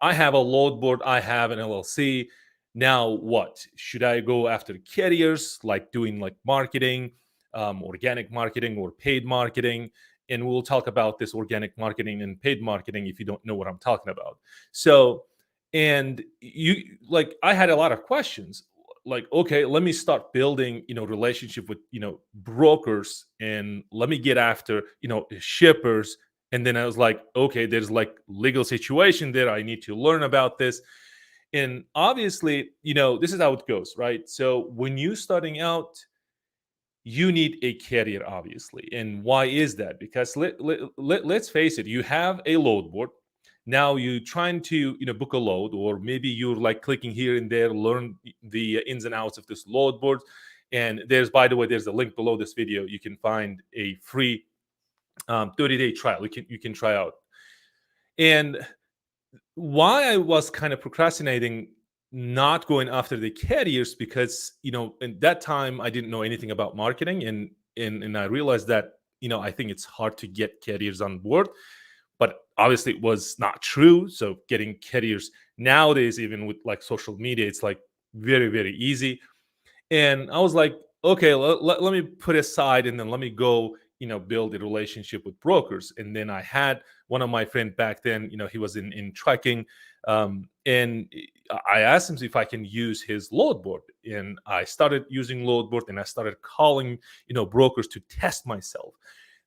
I have a load board, I have an LLC. Now what? Should I go after carriers, like doing like marketing, organic marketing or paid marketing? And we'll talk about this organic marketing and paid marketing if you don't know what I'm talking about. So, and you like, I had a lot of questions. Like, okay, let me start building, relationship with, brokers, and let me get after, shippers. And then I was like, okay, there's like legal situation there. I need to learn about this. And obviously, this is how it goes, right? So when you starting out, you need a carrier, obviously. And why is that? Because let's face it, you have a load board. Now you trying to, book a load, or maybe you're like clicking here and there, learn the ins and outs of this load board. And there's, by the way, there's a link below this video. You can find a free 30-day trial. You can try out. And why I was kind of procrastinating not going after the carriers, because in that time I didn't know anything about marketing, and I realized that I think it's hard to get carriers on board, but obviously it was not true. So getting carriers nowadays, even with like social media, it's like very, very easy. And I was like, okay, let me put aside, and then let me go, build a relationship with brokers. And then I had one of my friend back then, he was in trucking. And I asked him if I can use his load board. And I started using load board, and I started calling, brokers to test myself.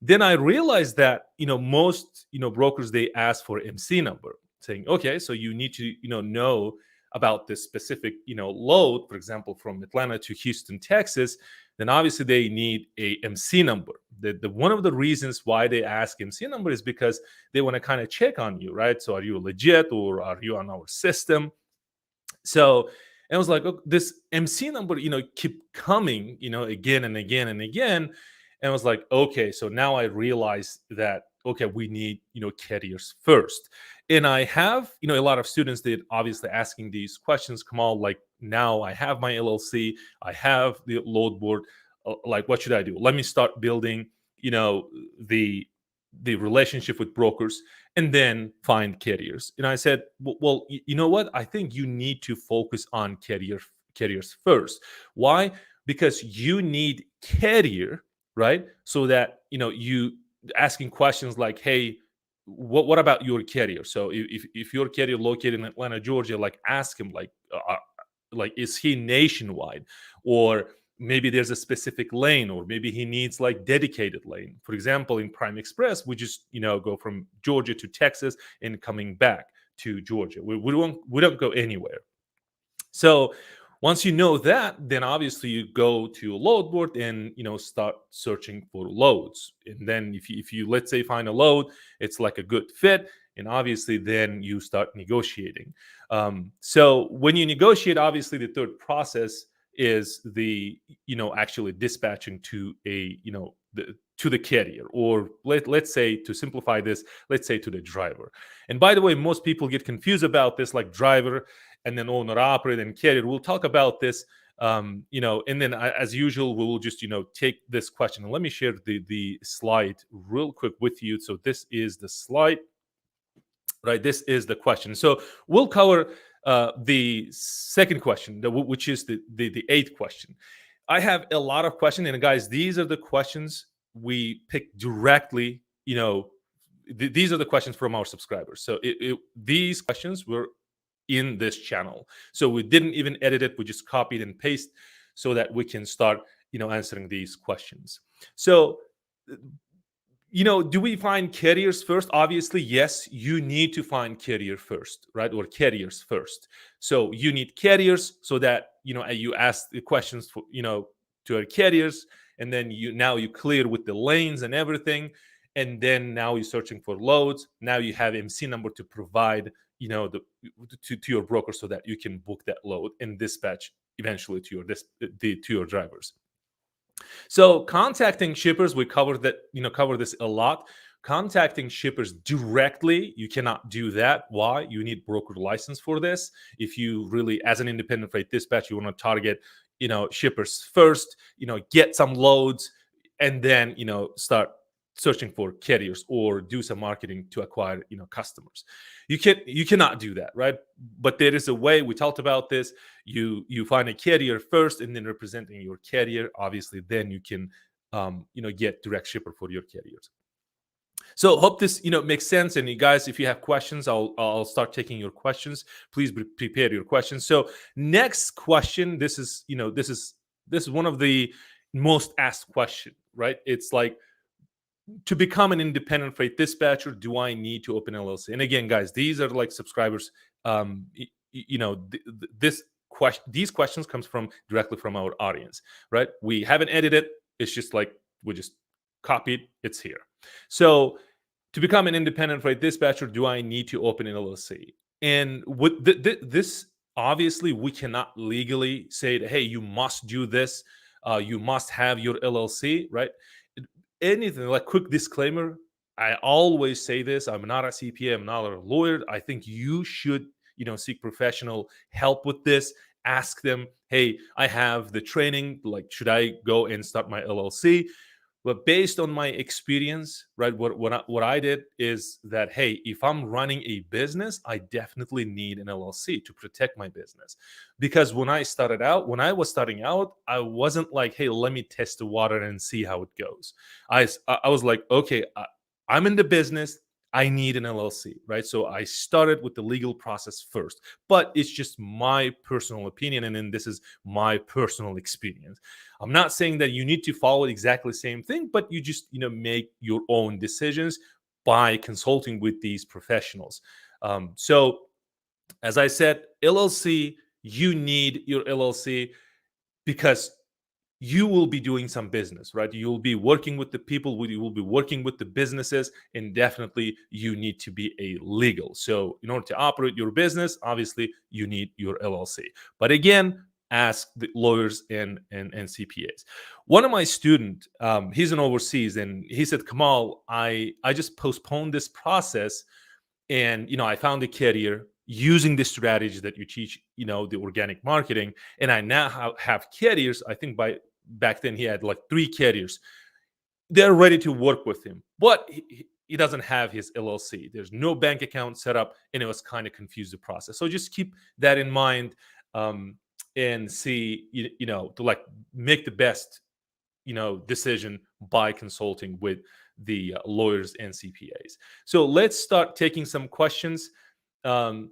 Then I realized that, most, brokers, they ask for MC number, saying, okay, so you need to, know about this specific, load, for example, from Atlanta to Houston, Texas. Then obviously they need a MC number. The one of the reasons why they ask MC number is because they want to kind of check on you, right? So are you legit, or are you on our system? So, and I was like, "Oh, this MC number, keep coming, again and again and again." And I was like, okay, so now I realize that, okay, we need, carriers first. And I have, a lot of students that obviously asking these questions. Come on, like, now I have my LLC, I have the load board. Like, what should I do? Let me start building, the relationship with brokers, and then find carriers. And I said, well, you know what? I think you need to focus on carriers first. Why? Because you need carrier, right? So that you asking questions like, hey, what about your carrier? So if your carrier located in Atlanta, Georgia, like, ask him, like, is he nationwide? Or maybe there's a specific lane, or maybe he needs like dedicated lane. For example, in Prime Express, we just go from Georgia to Texas and coming back to Georgia. We don't go anywhere. So once you know that, then obviously you go to a load board and start searching for loads. And then if you let's say find a load, it's like a good fit, and obviously then you start negotiating. So when you negotiate, obviously the third process is the actually dispatching to to the carrier, or let's say, to simplify this, let's say to the driver. And by the way, most people get confused about this, like driver, and then owner operator and carrier. We'll talk about this, and then as usual, we will just take this question. And let me share the slide real quick with you. So this is the slide, right? This is the question. So we'll cover the second question, which is the eighth question. I have a lot of questions, and guys, these are the questions we pick directly. These are the questions from our subscribers. So these questions were in this channel. So we didn't even edit it. We just copied and paste so that we can start, answering these questions. So, do we find carriers first? Obviously, yes, you need to find carrier first, right? Or carriers first. So you need carriers so that, you ask the questions for, to our carriers, and then you clear with the lanes and everything. And then now you're searching for loads. Now you have MC number to provide, to your broker, so that you can book that load and dispatch eventually to your drivers. So contacting shippers, we covered that, cover this a lot. Contacting shippers directly, you cannot do that. Why? You need broker license for this. If you really, as an independent freight dispatch, you want to target, shippers first, get some loads, and then, start searching for carriers or do some marketing to acquire customers. You cannot do that, right? But there is a way. We talked about this. You find a carrier first and then representing your carrier, obviously then you can get direct shipper for your carriers. So hope this makes sense. And you guys, if you have questions, I'll start taking your questions. Please prepare your questions. So next question, this is one of the most asked question, right? It's like, to become an independent freight dispatcher, do I need to open LLC? And again, guys, these are like subscribers. These questions comes from directly from our audience, right? We haven't edited. It's just like we just copied. It's here. So to become an independent freight dispatcher, do I need to open an LLC? And with this, obviously, we cannot legally say that, hey, you must do this. You must have your LLC, right? Anything like, quick disclaimer, I always say this: I'm not a CPA, I'm not a lawyer. I think you should seek professional help with this. Ask them, hey, I have the training, like, should I go and start my LLC? But based on my experience, right, what I did is that, hey, if I'm running a business, I definitely need an LLC to protect my business. Because when I was starting out, I wasn't like, hey, let me test the water and see how it goes. I was like, okay, I'm in the business. I need an LLC, right? So I started with the legal process first, but it's just my personal opinion, and then this is my personal experience. I'm not saying that you need to follow exactly the same thing, but you just make your own decisions by consulting with these professionals. So, as I said, LLC, you need your LLC because you will be doing some business, right? You'll be working with the people, you will be working with the businesses, and definitely you need to be a legal. So in order to operate your business, obviously you need your LLC. But again, ask the lawyers and CPAs. One of my students, he's in overseas, and he said, Kamal, I just postponed this process, and I found a carrier using the strategy that you teach, the organic marketing, and I now have carriers. I think by back then he had like 3 carriers. They're ready to work with him, but he doesn't have his LLC. There's no bank account set up, and it was kind of confused the process. So just keep that in mind, and see, to like make the best decision by consulting with the lawyers and CPAs. So let's start taking some questions. um,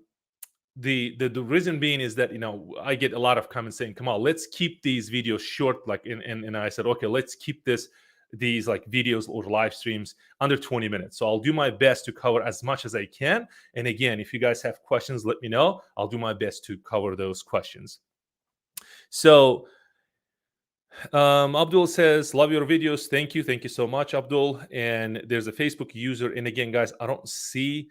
the reason being is that I get a lot of comments saying, come on, let's keep these videos short, like, and I said, okay, let's keep these like videos or live streams under 20 minutes. So I'll do my best to cover as much as I can. And again, if you guys have questions, let me know. I'll do my best to cover those questions. So Abdul says, love your videos. Thank you so much, Abdul. And there's a Facebook user, and again, guys, I don't see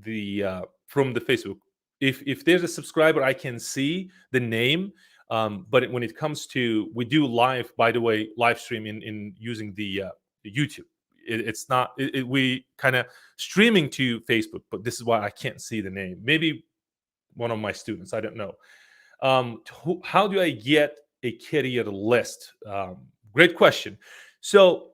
the from the Facebook. If there's a subscriber, I can see the name. But when it comes to, we do live, by the way, live stream in using the YouTube. It's not we kind of streaming to Facebook, but this is why I can't see the name. Maybe one of my students, I don't know. How do I get a carrier list? Great question. So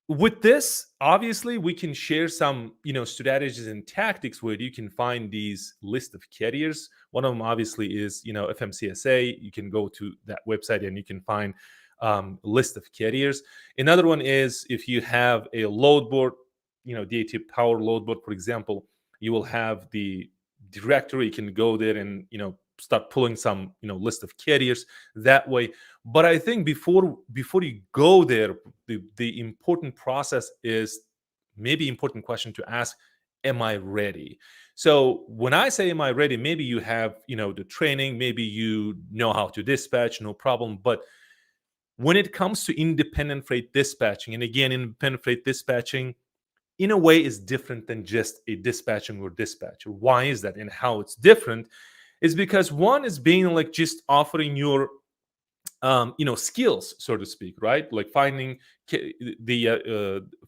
with this, obviously, we can share some strategies and tactics where you can find these list of carriers. One of them obviously is FMCSA. You can go to that website and you can find a list of carriers. Another one is if you have a load board, DAT Power Load Board, for example, you will have the directory. You can go there and start pulling some list of carriers that way. But I think before you go there, the important process is, maybe important question to ask, am I ready? So when I say am I ready, maybe you have the training, maybe you know how to dispatch, no problem. But when it comes to independent freight dispatching, and again, independent freight dispatching in a way is different than just a dispatching or dispatcher. Why is that, and how it's different is because one is being like just offering your skills, so to speak, right? Like finding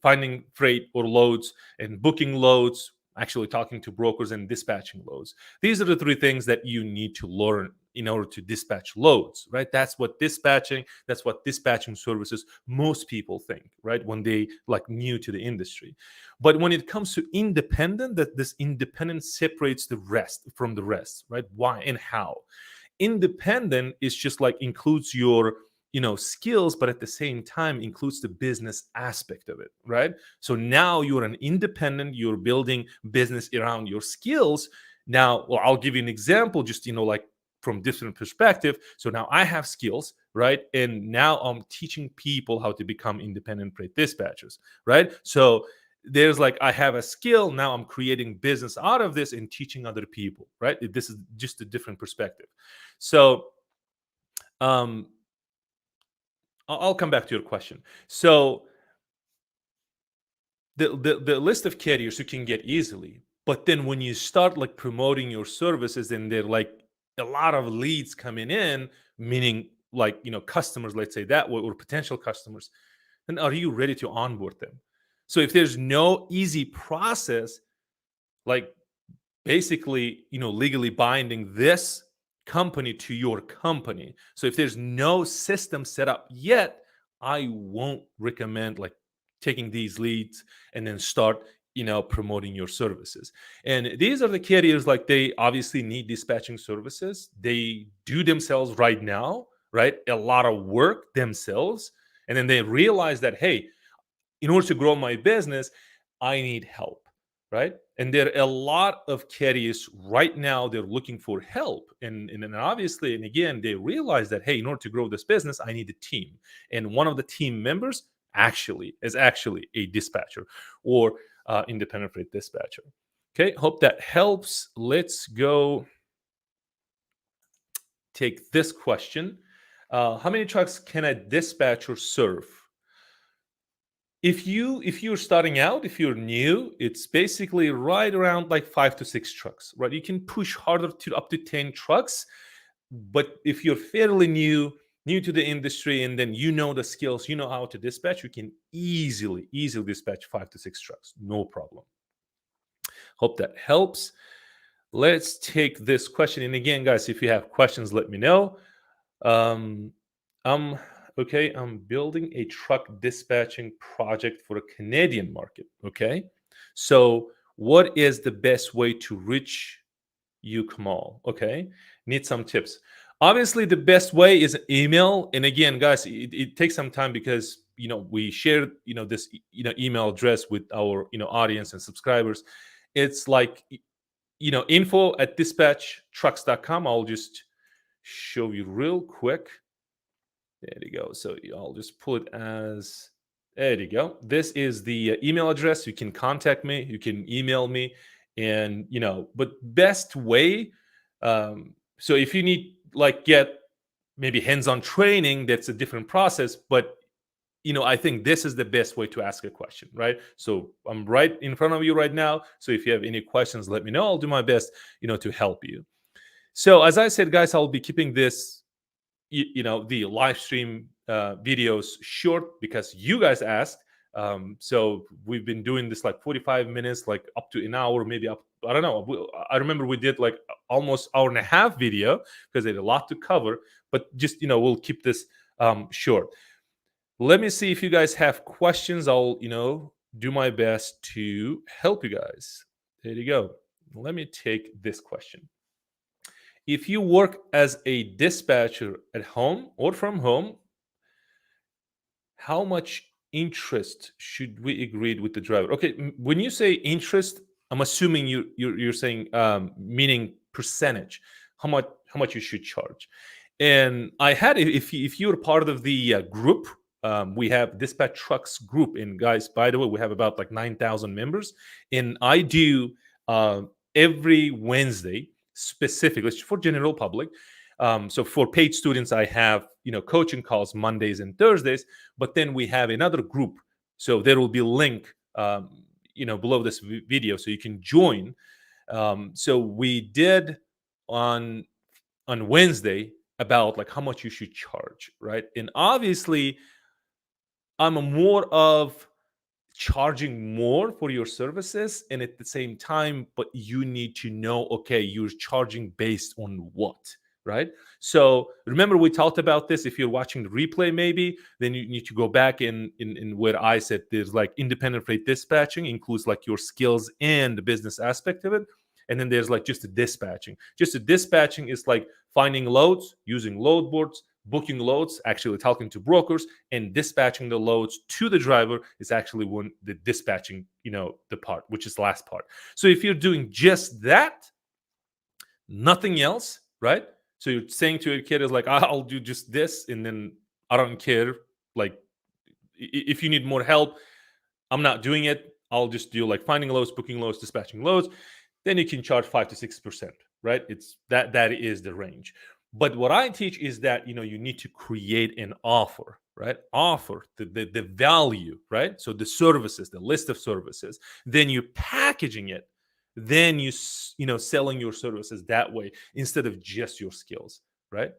finding freight or loads and booking loads, actually talking to brokers and dispatching loads. These are the 3 things that you need to learn in order to dispatch loads, right? That's what dispatching services most people think, right? When they like new to the industry. But when it comes to independent, that this independent separates the rest from the rest, right? Why and how? Independent is just like includes your skills, but at the same time includes the business aspect of it, right? So now you're an independent, you're building business around your skills. Now, well, I'll give you an example, just like from different perspective. So now I have skills, right? And now I'm teaching people how to become independent freight dispatchers, right? So there's like I have a skill, now I'm creating business out of this and teaching other people, right? This is just a different perspective. So um I'll come back to your question. So the list of carriers you can get easily, but then when you start like promoting your services and they're like a lot of leads coming in, meaning like customers, let's say that way, or potential customers, then are you ready to onboard them? So if there's no easy process, like basically legally binding this company to your company, so if there's no system set up yet, I won't recommend like taking these leads and then start promoting your services. And these are the carriers, like they obviously need dispatching services, they do themselves right now, right, a lot of work themselves, and then they realize that, hey, in order to grow my business, I need help, right? And there are a lot of carriers right now, they're looking for help. And then obviously, and again, they realize that, hey, in order to grow this business, I need a team. And one of the team members is actually a dispatcher or independent freight dispatcher. Okay, hope that helps. Let's go take this question. How many trucks can a dispatcher serve? If you're starting out, if you're new, it's basically right around like 5 to 6 trucks, right? You can push harder to up to 10 trucks, but if you're fairly new to the industry, and then the skills, how to dispatch, you can easily dispatch 5 to 6 trucks, no problem. Hope that helps. Let's take this question. And again, guys, if you have questions, let me know. Um, I'm okay. I'm building a truck dispatching project for a Canadian market. Okay. So, what is the best way to reach you, Kamal? Okay. Need some tips. Obviously, the best way is email. And again, guys, it takes some time because we share this email address with our audience and subscribers. It's like info at dispatchtrucks.com. I'll just show you real quick. There you go. So I'll just pull it as, there you go. This is the email address. You can contact me, you can email me, and but best way. So if you need like get maybe hands-on training, that's a different process. But I think this is the best way to ask a question, right? So I'm right in front of you right now. So if you have any questions, let me know. I'll do my best, to help you. So as I said, guys, I'll be keeping this the live stream videos short because you guys asked. So we've been doing this like 45 minutes, like up to an hour, maybe up, I don't know. I remember we did like almost hour and a half video because there's a lot to cover, but just we'll keep this short. Let me see if you guys have questions. I'll do my best to help you guys. There you go. Let me take this question. If you work as a dispatcher at home or from home, how much interest should we agree with the driver? Okay, when you say interest, I'm assuming you're saying meaning percentage, how much you should charge. And I had, if you're part of the group, we have Dispatch Trucks group, and guys, by the way, we have about like 9,000 members, and I do every Wednesday specifically for general public. So for paid students, I have coaching calls Mondays and Thursdays. But then we have another group, so there will be a link below this video, so you can join. So we did on Wednesday about like how much you should charge, right? And obviously, I'm more of charging more for your services, and at the same time, but you need to know, okay, you're charging based on what, right? So remember we talked about this. If you're watching the replay, maybe then you need to go back in where I said there's like independent freight dispatching includes like your skills and the business aspect of it. And then there's like just the dispatching. Just the dispatching is like finding loads, using load boards, booking loads, actually talking to brokers, and dispatching the loads to the driver is actually when the dispatching, the part, which is the last part. So if you're doing just that, nothing else, right? So you're saying to your kid is like, I'll do just this, and then I don't care. Like, if you need more help, I'm not doing it. I'll just do like finding loads, booking loads, dispatching loads. Then you can charge 5 to 6%, right? It's that is the range. But what I teach is that you need to create an offer, right? Offer the value, right? So the services, the list of services. Then you're packaging it. Then selling your services that way instead of just your skills, right?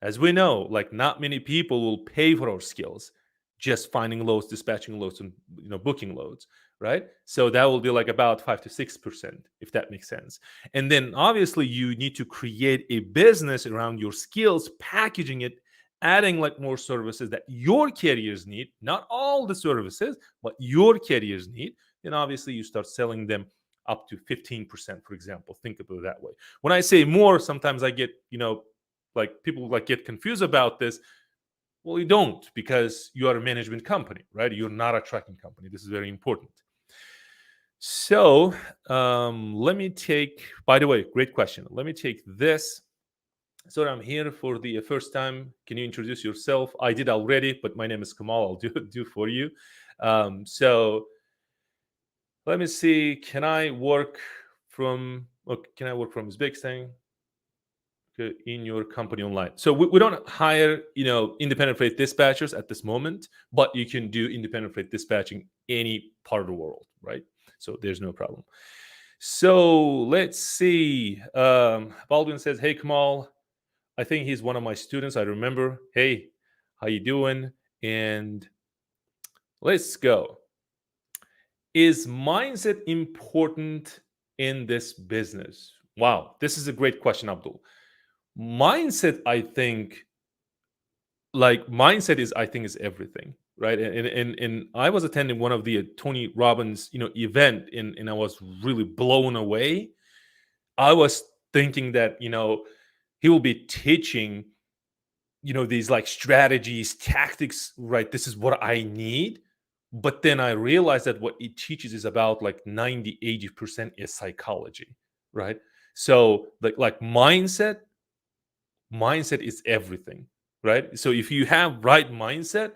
As we know, like not many people will pay for our skills, just finding loads, dispatching loads, and booking loads, right? So that will be like about 5 to 6%, if that makes sense. And then obviously you need to create a business around your skills, packaging it, adding like more services that your carriers need, not all the services, but your carriers need. Then obviously you start selling them up to 15%, for example. Think about it that way. When I say more, sometimes I get, like people like get confused about this. Well, you don't, because you are a management company, right? You're not a trucking company. This is very important. So let me take, by the way, great question. Let me take this. So I'm here for the first time. Can you introduce yourself? I did already, but my name is Kamal. I'll do for you. So let me see. Can I work from Uzbekistan in your company online? So we don't hire independent freight dispatchers at this moment, but you can do independent freight dispatching any part of the world, right? So there's no problem. So let's see. Baldwin says, "Hey Kamal, I think he's one of my students. I remember. Hey, how you doing?" And let's go. Is mindset important in this business? Wow, this is a great question, Abdul. Mindset, I think, is everything, right? And I was attending one of the Tony Robbins event, and I was really blown away. I was thinking that he will be teaching these like strategies, tactics, right? This is what I need. But then I realized that what it teaches is about like 90-80% is psychology, right? So like mindset is everything, right? So if you have right mindset,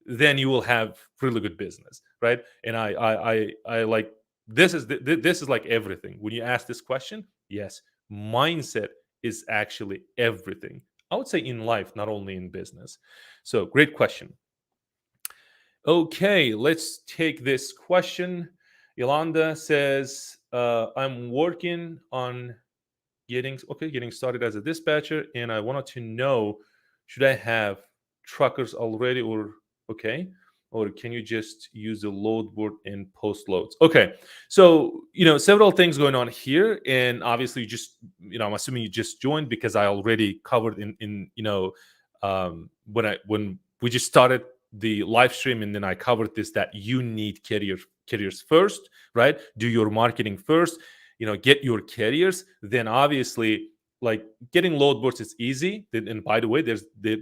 then you will have really good business, right? And I like, this is like everything. When you ask this question, yes, mindset is actually everything. I would say in life, not only in business. So great question. Okay, let's take this question. Yolanda says, I'm working on getting started as a dispatcher, and I wanted to know, should I have truckers already, or can you just use the load board and post loads? Okay, so several things going on here, and obviously I'm assuming you just joined because I already covered in when we just started the live stream, and then I covered this, that you need carriers first, right? Do your marketing first, get your carriers. Then obviously, like, getting load boards is easy. And by the way, there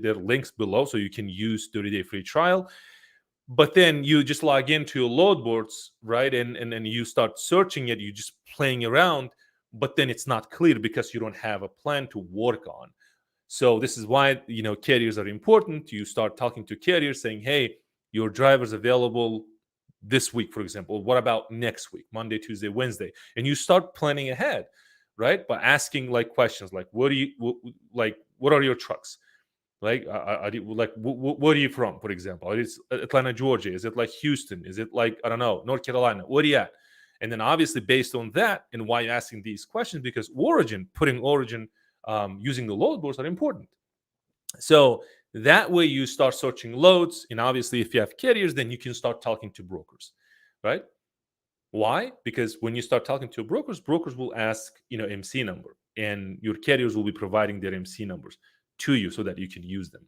are links below, so you can use 30-day free trial. But then you just log into your load boards, right? And then you start searching it, you just playing around, but then it's not clear because you don't have a plan to work on. So this is why carriers are important. You start talking to carriers saying, hey, your driver's available this week, for example. What about next week, Monday, Tuesday, Wednesday? And you start planning ahead, right? By asking like questions like, what are your trucks? Like, where are you from, for example? Is it Atlanta, Georgia? Is it like Houston? Is it like, I don't know, North Carolina? Where are you at? And then obviously based on that, and why you're asking these questions, because putting origin using the load boards are important. So that way you start searching loads, and obviously if you have carriers, then you can start talking to brokers, right? Why? Because when you start talking to brokers will ask MC number. and your carriers will be providing their MC numbers to you so that you can use them.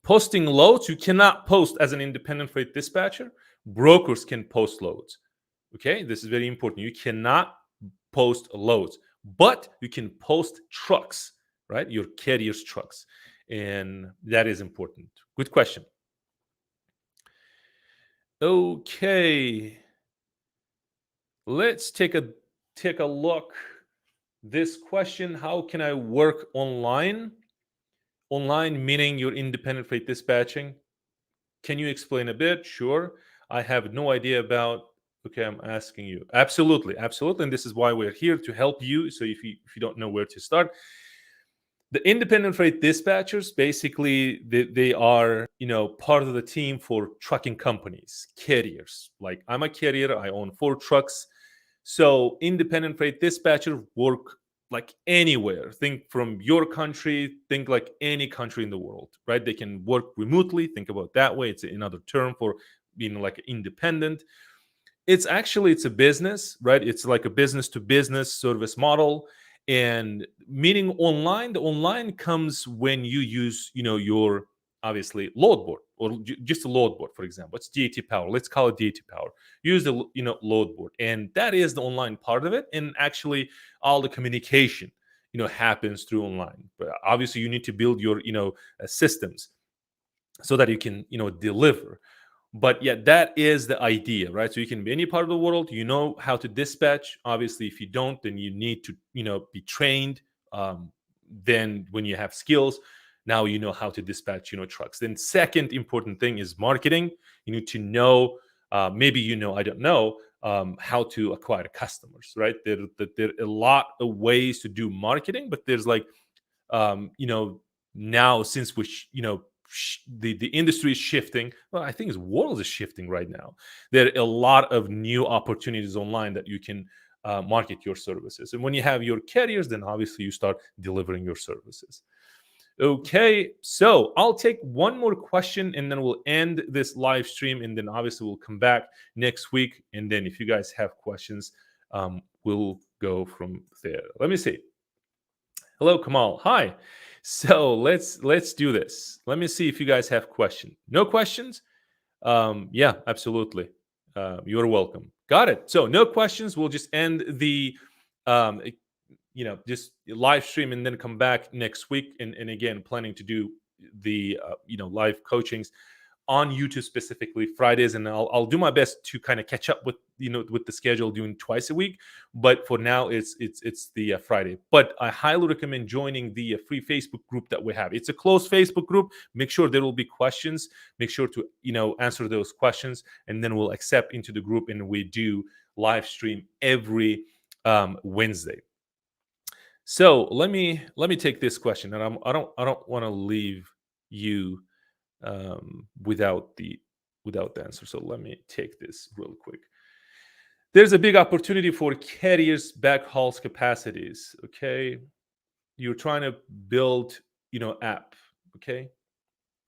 Posting loads, you cannot post as an independent freight dispatcher. Brokers can post loads. Okay, this is very important. You cannot post loads, but you can post trucks, right? Your carrier's trucks. And that is important. Good question. Okay. Let's take a look. This question, how can I work online? Online meaning you're independent freight dispatching. Can you explain a bit? Sure. I have no idea about. Okay, I'm asking you. Absolutely, absolutely. And this is why we're here to help you. So if you don't know where to start, the independent freight dispatchers basically they are part of the team for trucking companies, carriers. Like I'm a carrier, I own 4 trucks. So independent freight dispatcher work like anywhere. Think from your country, think like any country in the world, right? They can work remotely. Think about that way. It's another term for being like independent. It's a business, right? It's like a business to business service model. And meaning online, the online comes when you use your obviously load board, or just a load board. For example, it's DAT power, let's call it DAT power. Use the load board, and that is the online part of it. And actually all the communication happens through online. But obviously you need to build your systems so that you can deliver. But yeah, that is the idea, right? So you can be any part of the world, you know how to dispatch. Obviously if you don't, then you need to be trained. Then when you have skills, now you know how to dispatch trucks. Then second important thing is marketing. You need to know, maybe I don't know, how to acquire customers, right? There are a lot of ways to do marketing, but there's like now since the industry is shifting. Well, I think the world is shifting right now. There are a lot of new opportunities online that you can market your services. And when you have your carriers, then obviously you start delivering your services. Okay, so I'll take one more question and then we'll end this live stream. And then obviously we'll come back next week. And then if you guys have questions, we'll go from there. Let me see. Hello, Kamal. Hi. So let's do this. Let me see if you guys have questions. No questions? Yeah, absolutely. You're welcome. Got it. So no questions. We'll just end the just live stream and then come back next week. And again, planning to do the live coachings on YouTube specifically Fridays, and I'll do my best to kind of catch up with with the schedule, doing twice a week. But for now, it's the Friday. But I highly recommend joining the free Facebook group that we have. It's a closed Facebook group. Make sure there will be questions. Make sure to answer those questions, and then we'll accept into the group, and we do live stream every Wednesday. So let me take this question, and I don't want to leave you without the answer. So let me take this real quick. There's a big opportunity for carriers backhauls capacities. Okay, you're trying to build app. Okay,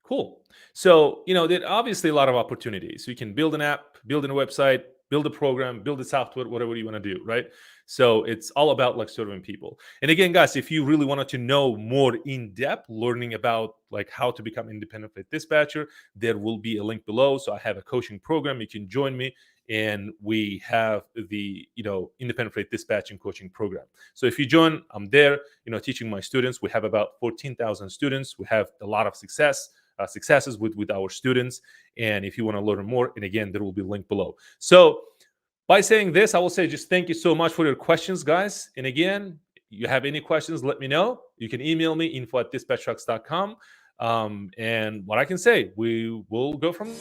cool. So there are obviously a lot of opportunities. You can build an app, build a website, build a program, build a software, whatever you want to do, right? So it's all about like serving people. And again, guys, if you really wanted to know more in depth, learning about like how to become independent freight dispatcher, there will be a link below. So I have a coaching program. You can join me, and we have the independent freight dispatching coaching program. So if you join, I'm there, teaching my students. We have about 14,000 students. We have a lot of successes with our students. And if you want to learn more, and again, there will be a link below. So by saying this, I will say just thank you so much for your questions, guys. And again, you have any questions, let me know. You can email me, info@dispatchtrucks.com. And what I can say, we will go from